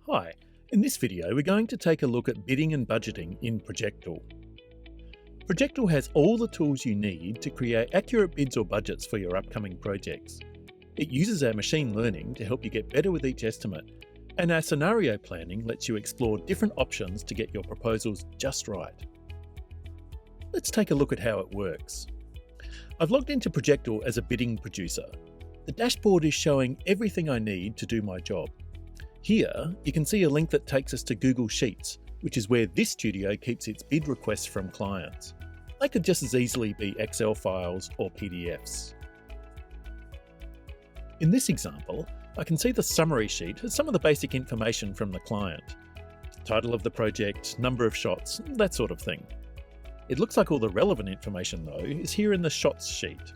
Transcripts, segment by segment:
Hi, in this video we're going to take a look at bidding and budgeting in Projectal. Projectal has all the tools you need to create accurate bids or budgets for your upcoming projects. It uses our machine learning to help you get better with each estimate, and our scenario planning lets you explore different options to get your proposals just right. Let's take a look at how it works. I've logged into Projectal as a bidding producer. The dashboard is showing everything I need to do my job. Here, you can see a link that takes us to Google Sheets, which is where this studio keeps its bid requests from clients. They could just as easily be Excel files or PDFs. In this example, I can see the summary sheet has some of the basic information from the client. Title of the project, number of shots, that sort of thing. It looks like all the relevant information though is here in the shots sheet.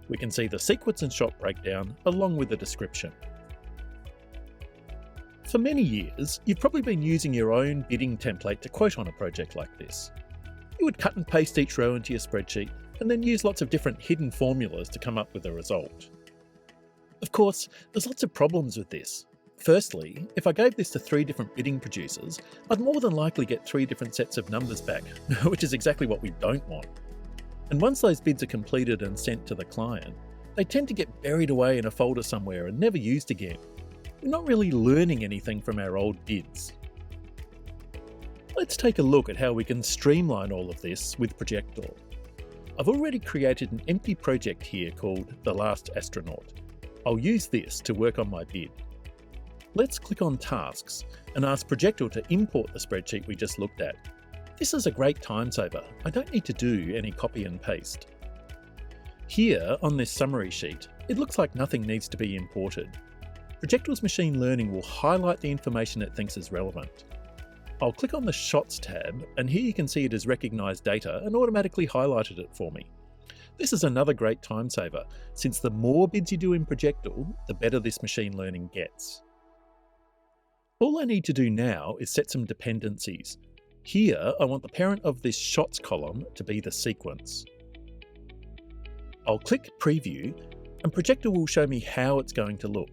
We can see the sequence and shot breakdown along with the description. For many years, you've probably been using your own bidding template to quote on a project like this. You would cut and paste each row into your spreadsheet and then use lots of different hidden formulas to come up with a result. Of course, there's lots of problems with this. Firstly, if I gave this to 3 different bidding producers, I'd more than likely get 3 different sets of numbers back, which is exactly what we don't want. And once those bids are completed and sent to the client, they tend to get buried away in a folder somewhere and never used again. We're not really learning anything from our old bids. Let's take a look at how we can streamline all of this with Projectal. I've already created an empty project here called The Last Astronaut. I'll use this to work on my bid. Let's click on Tasks and ask Projectal to import the spreadsheet we just looked at. This is a great time saver. I don't need to do any copy and paste. Here on this summary sheet, it looks like nothing needs to be imported. Projectal's machine learning will highlight the information it thinks is relevant. I'll click on the Shots tab, and here you can see it has recognised data and automatically highlighted it for me. This is another great time saver, since the more bids you do in Projectal, the better this machine learning gets. All I need to do now is set some dependencies. Here, I want the parent of this Shots column to be the sequence. I'll click Preview, and Projectal will show me how it's going to look.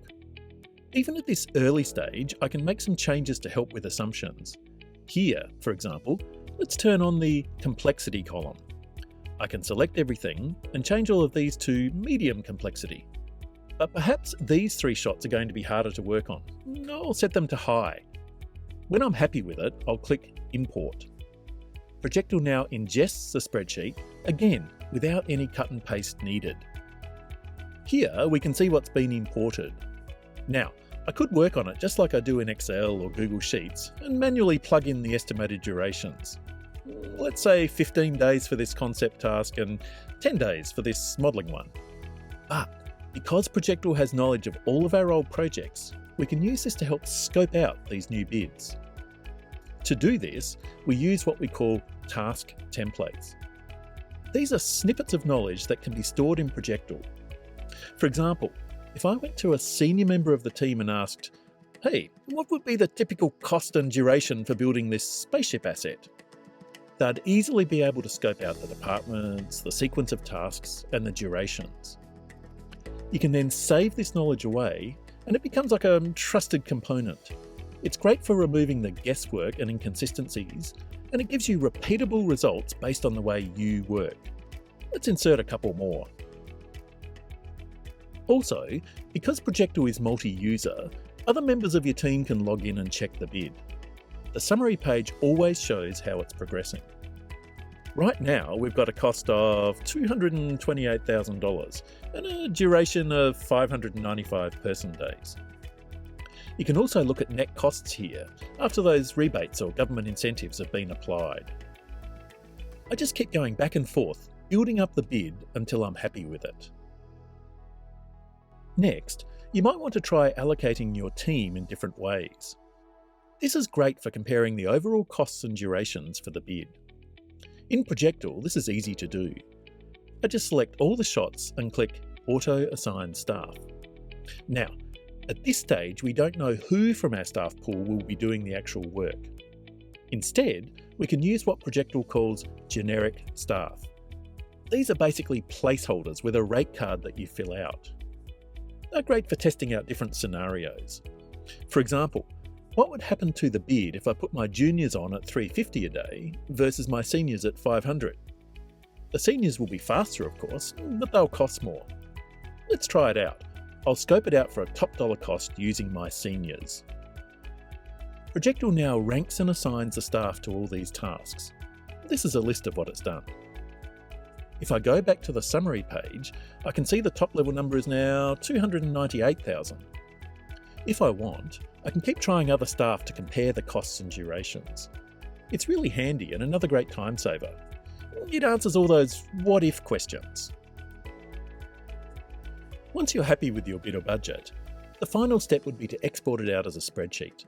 Even at this early stage, I can make some changes to help with assumptions. Here, for example, let's turn on the complexity column. I can select everything and change all of these to medium complexity. But perhaps these 3 shots are going to be harder to work on. I'll set them to high. When I'm happy with it, I'll click Import. Projectal now ingests the spreadsheet, again, without any cut and paste needed. Here we can see what's been imported. Now, I could work on it just like I do in Excel or Google Sheets and manually plug in the estimated durations. Let's say 15 days for this concept task and 10 days for this modelling one. But because Projectal has knowledge of all of our old projects, we can use this to help scope out these new bids. To do this, we use what we call task templates. These are snippets of knowledge that can be stored in Projectal. For example, if I went to a senior member of the team and asked, "Hey, what would be the typical cost and duration for building this spaceship asset?" They'd easily be able to scope out the departments, the sequence of tasks, and the durations. You can then save this knowledge away, and it becomes like a trusted component. It's great for removing the guesswork and inconsistencies, and it gives you repeatable results based on the way you work. Let's insert a couple more. Also, because Projectal is multi-user, other members of your team can log in and check the bid. The summary page always shows how it's progressing. Right now, we've got a cost of $228,000 and a duration of 595 person days. You can also look at net costs here after those rebates or government incentives have been applied. I just keep going back and forth, building up the bid until I'm happy with it. Next, you might want to try allocating your team in different ways. This is great for comparing the overall costs and durations for the bid. In Projectal, this is easy to do. I just select all the shots and click Auto Assign Staff. Now, at this stage, we don't know who from our staff pool will be doing the actual work. Instead, we can use what Projectal calls generic staff. These are basically placeholders with a rate card that you fill out. They're great for testing out different scenarios. For example, What would happen to the bid if I put my juniors on at $350 a day versus my seniors at $500? The seniors will be faster, of course, but they'll cost more. Let's try it out. I'll scope it out for a top dollar cost using my seniors. Projectal now ranks and assigns the staff to all these tasks. This is a list of what it's done. If I go back to the summary page, I can see the top level number is now 298,000. If I want, I can keep trying other staff to compare the costs and durations. It's really handy and another great time saver. It answers all those what if questions. Once you're happy with your bid or budget, the final step would be to export it out as a spreadsheet.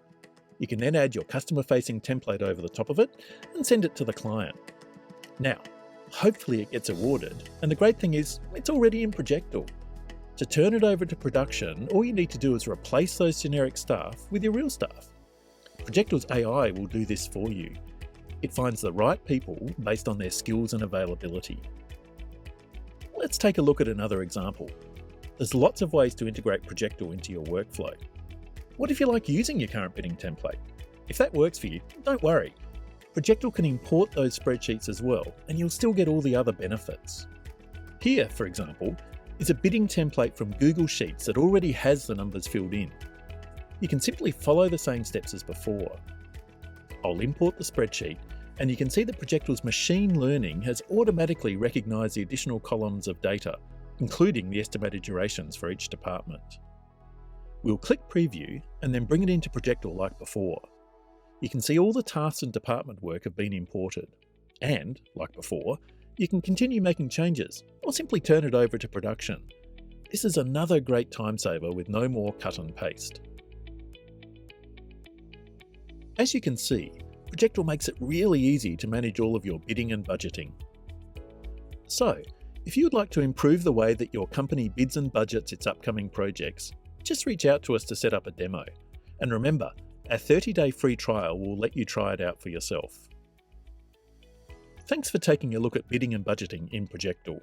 You can then add your customer-facing template over the top of it and send it to the client. Now, hopefully it gets awarded, and the great thing is it's already in Projectal. To turn it over to production, all you need to do is replace those generic staff with your real staff. Projectal's AI will do this for you. It finds the right people based on their skills and availability. Let's take a look at another example. There's lots of ways to integrate Projectal into your workflow. What if you like using your current bidding template? If that works for you, don't worry. Projectal can import those spreadsheets as well, and you'll still get all the other benefits. Here, for example, is a bidding template from Google Sheets that already has the numbers filled in. You can simply follow the same steps as before. I'll import the spreadsheet, and you can see that Projectal's machine learning has automatically recognised the additional columns of data, including the estimated durations for each department. We'll click Preview and then bring it into Projectal like before. You can see all the tasks and department work have been imported. And, like before, you can continue making changes or simply turn it over to production. This is another great time saver with no more cut and paste. As you can see, Projectal makes it really easy to manage all of your bidding and budgeting. So, if you would like to improve the way that your company bids and budgets its upcoming projects, just reach out to us to set up a demo. And remember, our 30-day free trial will let you try it out for yourself. Thanks for taking a look at bidding and budgeting in Projectal.